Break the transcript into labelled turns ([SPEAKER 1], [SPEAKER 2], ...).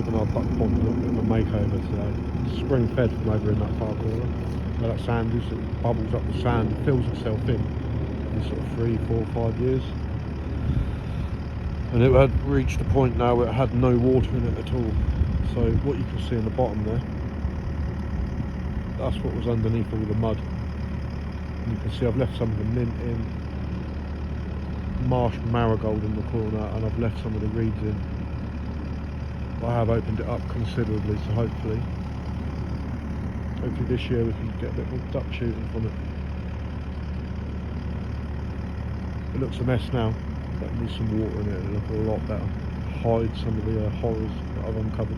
[SPEAKER 1] given our duck pond a little bit of a makeover today. Spring fed from over in that far corner where that sand is. It bubbles up the sand, fills itself in sort of 3, 4, 5 years. And it had reached a point now where it had no water in it at all. So what you can see in the bottom there, that's what was underneath all the mud. And you can see I've left some of the mint in, marsh marigold in the corner, and I've left some of the reeds in. I have opened it up considerably, so hopefully this year we can get a bit more duck shooting from it. It looks a mess now. That needs some water in it, it'll look a lot better. Hide some of the horrors that I've uncovered.